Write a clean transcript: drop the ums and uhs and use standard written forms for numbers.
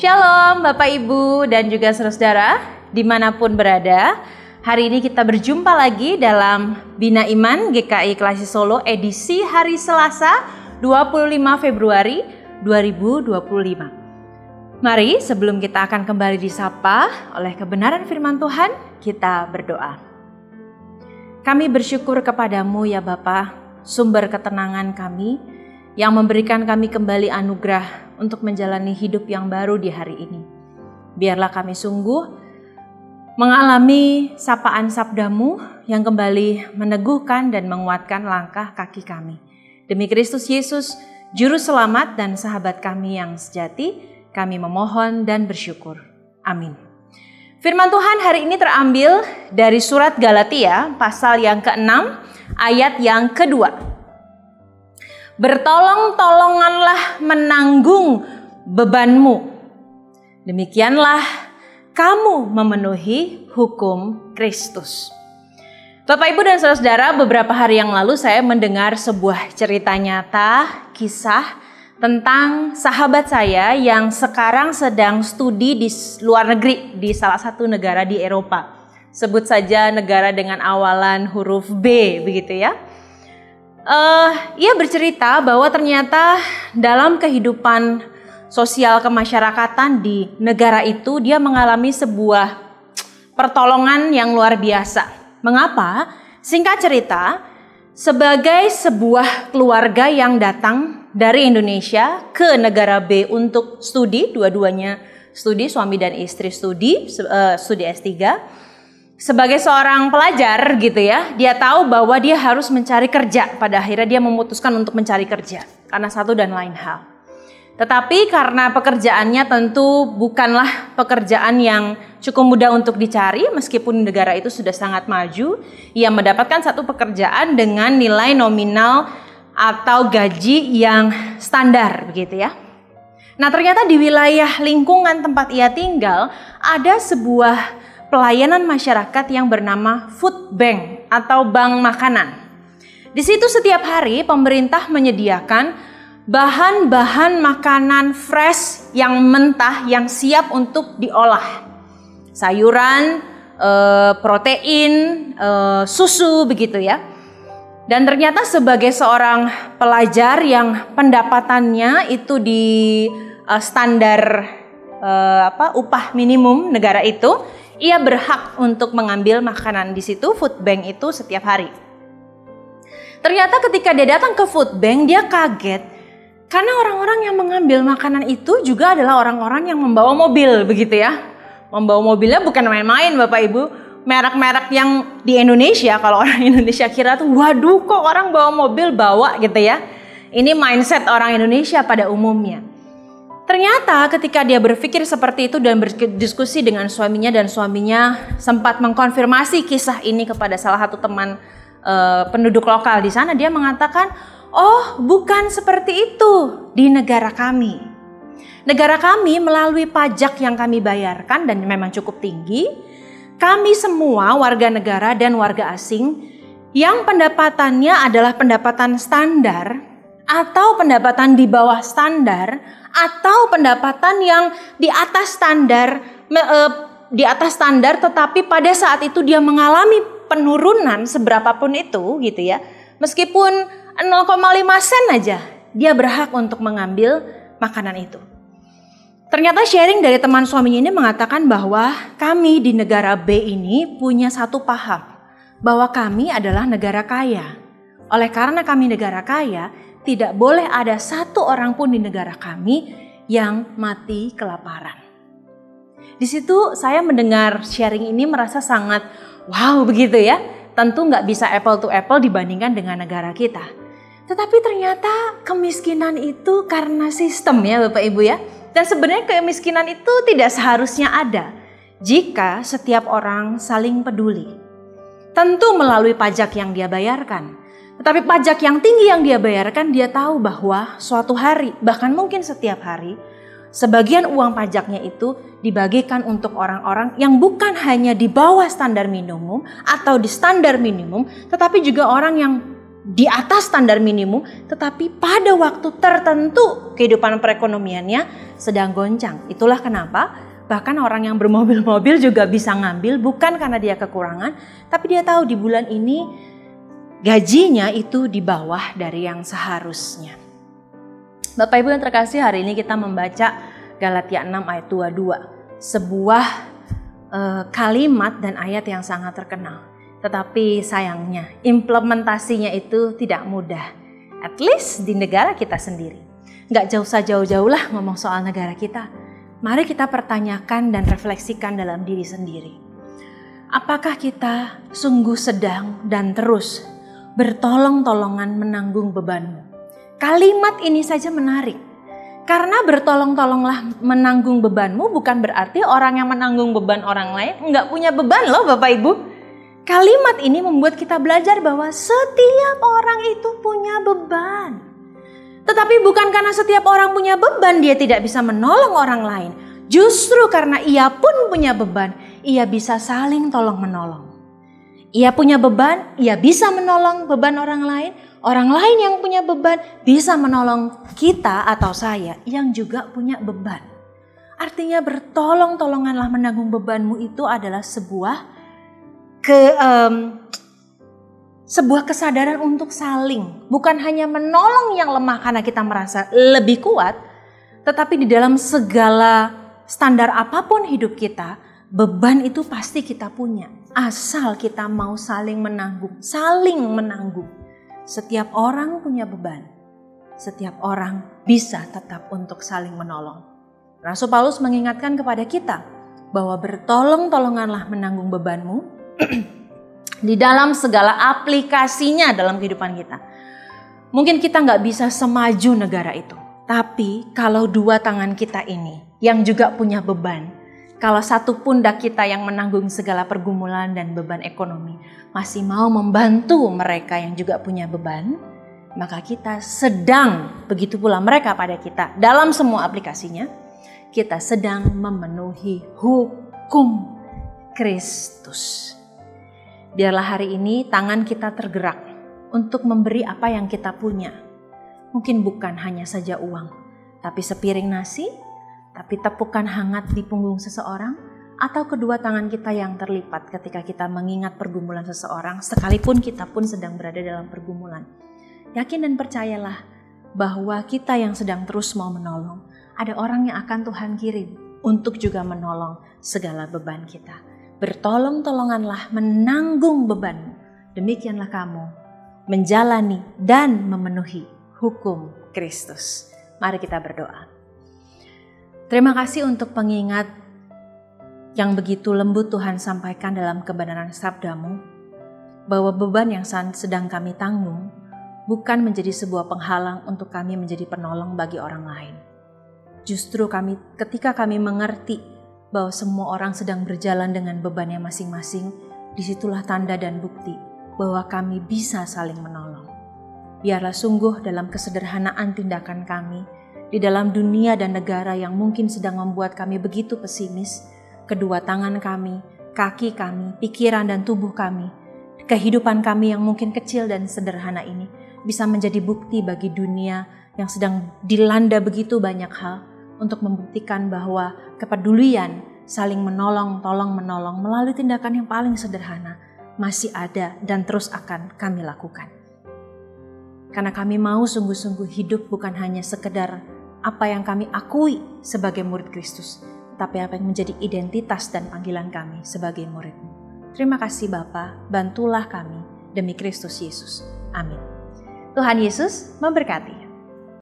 Shalom Bapak Ibu dan juga saudara dimanapun berada. Hari ini kita berjumpa lagi dalam Bina Iman GKI Klasi Solo edisi hari Selasa 25 Februari 2025. Mari sebelum kita akan kembali disapa oleh kebenaran firman Tuhan, kita berdoa. Kami bersyukur kepadamu ya Bapa, sumber ketenangan kami yang memberikan kami kembali anugerah untuk menjalani hidup yang baru di hari ini. Biarlah kami sungguh mengalami sapaan sabdamu yang kembali meneguhkan dan menguatkan langkah kaki kami. Demi Kristus Yesus, Juru Selamat dan sahabat kami yang sejati, kami memohon dan bersyukur. Amin. Firman Tuhan hari ini terambil dari surat Galatia pasal yang ke-6 ayat yang kedua. Bertolong-tolonganlah menanggung bebanmu. Demikianlah kamu memenuhi hukum Kristus. Bapak, Ibu, dan saudara-saudara, beberapa hari yang lalu saya mendengar sebuah cerita nyata, kisah tentang sahabat saya yang sekarang sedang studi di luar negeri, di salah satu negara di Eropa. Sebut saja negara dengan awalan huruf B, begitu ya. Ia bercerita bahwa ternyata dalam kehidupan sosial kemasyarakatan di negara itu dia mengalami sebuah pertolongan yang luar biasa. Mengapa? Singkat cerita, sebagai sebuah keluarga yang datang dari Indonesia ke negara B untuk studi, dua-duanya studi, suami dan istri studi S3. Sebagai seorang pelajar gitu ya, dia tahu bahwa dia harus mencari kerja. Pada akhirnya dia memutuskan untuk mencari kerja karena satu dan lain hal. Tetapi karena pekerjaannya tentu bukanlah pekerjaan yang cukup mudah untuk dicari, meskipun negara itu sudah sangat maju, ia mendapatkan satu pekerjaan dengan nilai nominal atau gaji yang standar begitu ya. Nah, ternyata di wilayah lingkungan tempat ia tinggal ada sebuah pelayanan masyarakat yang bernama food bank atau bank makanan. Di situ setiap hari pemerintah menyediakan bahan-bahan makanan fresh yang mentah yang siap untuk diolah. Sayuran, protein, susu begitu ya. Dan ternyata sebagai seorang pelajar yang pendapatannya itu di standar upah minimum negara itu, ia berhak untuk mengambil makanan di situ, food bank itu setiap hari. Ternyata ketika dia datang ke food bank, dia kaget karena orang-orang yang mengambil makanan itu juga adalah orang-orang yang membawa mobil begitu ya. Membawa mobilnya bukan main-main Bapak Ibu. Merek-merek yang di Indonesia, kalau orang Indonesia kira tuh waduh kok orang bawa mobil bawa gitu ya. Ini mindset orang Indonesia pada umumnya. Ternyata ketika dia berpikir seperti itu dan berdiskusi dengan suaminya, dan suaminya sempat mengkonfirmasi kisah ini kepada salah satu teman penduduk lokal di sana, dia mengatakan, oh bukan seperti itu di negara kami. Negara kami melalui pajak yang kami bayarkan dan memang cukup tinggi, kami semua warga negara dan warga asing yang pendapatannya adalah pendapatan standar atau pendapatan di bawah standar atau pendapatan yang di atas standar, tetapi pada saat itu dia mengalami penurunan seberapapun itu gitu ya. Meskipun 0,5 sen aja, dia berhak untuk mengambil makanan itu. Ternyata sharing dari teman suaminya ini mengatakan bahwa kami di negara B ini punya satu paham, bahwa kami adalah negara kaya. Oleh karena kami negara kaya, tidak boleh ada satu orang pun di negara kami yang mati kelaparan. Di situ saya mendengar sharing ini merasa sangat wow begitu ya. Tentu nggak bisa apple to apple dibandingkan dengan negara kita. Tetapi ternyata kemiskinan itu karena sistem ya Bapak Ibu ya. Dan sebenarnya kemiskinan itu tidak seharusnya ada jika setiap orang saling peduli. Tentu melalui pajak yang dia bayarkan. Tetapi pajak yang tinggi yang dia bayarkan, dia tahu bahwa suatu hari, bahkan mungkin setiap hari, sebagian uang pajaknya itu dibagikan untuk orang-orang yang bukan hanya di bawah standar minimum atau di standar minimum, tetapi juga orang yang di atas standar minimum, tetapi pada waktu tertentu kehidupan perekonomiannya sedang goncang. Itulah kenapa bahkan orang yang bermobil-mobil juga bisa ngambil, bukan karena dia kekurangan, tapi dia tahu di bulan ini gajinya itu di bawah dari yang seharusnya. Bapak Ibu yang terkasih, hari ini kita membaca Galatia 6 ayat 22. Sebuah kalimat dan ayat yang sangat terkenal. Tetapi sayangnya implementasinya itu tidak mudah. At least di negara kita sendiri. Nggak jauh lah ngomong soal negara kita. Mari kita pertanyakan dan refleksikan dalam diri sendiri. Apakah kita sungguh sedang dan terus bertolong-tolongan menanggung bebanmu? Kalimat ini saja menarik. Karena bertolong-tolonglah menanggung bebanmu bukan berarti orang yang menanggung beban orang lain nggak punya beban loh Bapak Ibu. Kalimat ini membuat kita belajar bahwa setiap orang itu punya beban. Tetapi bukan karena setiap orang punya beban dia tidak bisa menolong orang lain. Justru karena ia pun punya beban, ia bisa saling tolong menolong. Ia punya beban, ia bisa menolong beban orang lain. Orang lain yang punya beban bisa menolong kita atau saya yang juga punya beban. Artinya bertolong-tolonganlah menanggung bebanmu itu adalah sebuah kesadaran untuk saling, bukan hanya menolong yang lemah karena kita merasa lebih kuat, tetapi di dalam segala standar apapun hidup kita, beban itu pasti kita punya, asal kita mau saling menanggung. Setiap orang punya beban, setiap orang bisa tetap untuk saling menolong. Rasul Paulus mengingatkan kepada kita bahwa bertolong-tolonganlah menanggung bebanmu di dalam segala aplikasinya dalam kehidupan kita. Mungkin kita nggak bisa semaju negara itu, tapi kalau dua tangan kita ini yang juga punya beban, kalau satu pundak kita yang menanggung segala pergumulan dan beban ekonomi masih mau membantu mereka yang juga punya beban, maka kita sedang, begitu pula mereka pada kita dalam semua aplikasinya, kita sedang memenuhi hukum Kristus. Biarlah hari ini tangan kita tergerak untuk memberi apa yang kita punya. Mungkin bukan hanya saja uang, tapi sepiring nasi, tapi tepukan hangat di punggung seseorang, atau kedua tangan kita yang terlipat ketika kita mengingat pergumulan seseorang, sekalipun kita pun sedang berada dalam pergumulan. Yakin dan percayalah bahwa kita yang sedang terus mau menolong, ada orang yang akan Tuhan kirim untuk juga menolong segala beban kita. Bertolong-tolonganlah menanggung bebanmu. Demikianlah kamu menjalani dan memenuhi hukum Kristus. Mari kita berdoa. Terima kasih untuk pengingat yang begitu lembut Tuhan sampaikan dalam kebenaran sabdamu, bahwa beban yang sedang kami tanggung bukan menjadi sebuah penghalang untuk kami menjadi penolong bagi orang lain. Justru ketika kami mengerti bahwa semua orang sedang berjalan dengan bebannya masing-masing, disitulah tanda dan bukti bahwa kami bisa saling menolong. Biarlah sungguh dalam kesederhanaan tindakan kami, di dalam dunia dan negara yang mungkin sedang membuat kami begitu pesimis, kedua tangan kami, kaki kami, pikiran dan tubuh kami, kehidupan kami yang mungkin kecil dan sederhana ini bisa menjadi bukti bagi dunia yang sedang dilanda begitu banyak hal, untuk membuktikan bahwa kepedulian, saling menolong, tolong-menolong melalui tindakan yang paling sederhana masih ada dan terus akan kami lakukan. Karena kami mau sungguh-sungguh hidup bukan hanya sekedar apa yang kami akui sebagai murid Kristus, tapi apa yang menjadi identitas dan panggilan kami sebagai murid-Mu. Terima kasih Bapa, bantulah kami demi Kristus Yesus. Amin. Tuhan Yesus memberkati.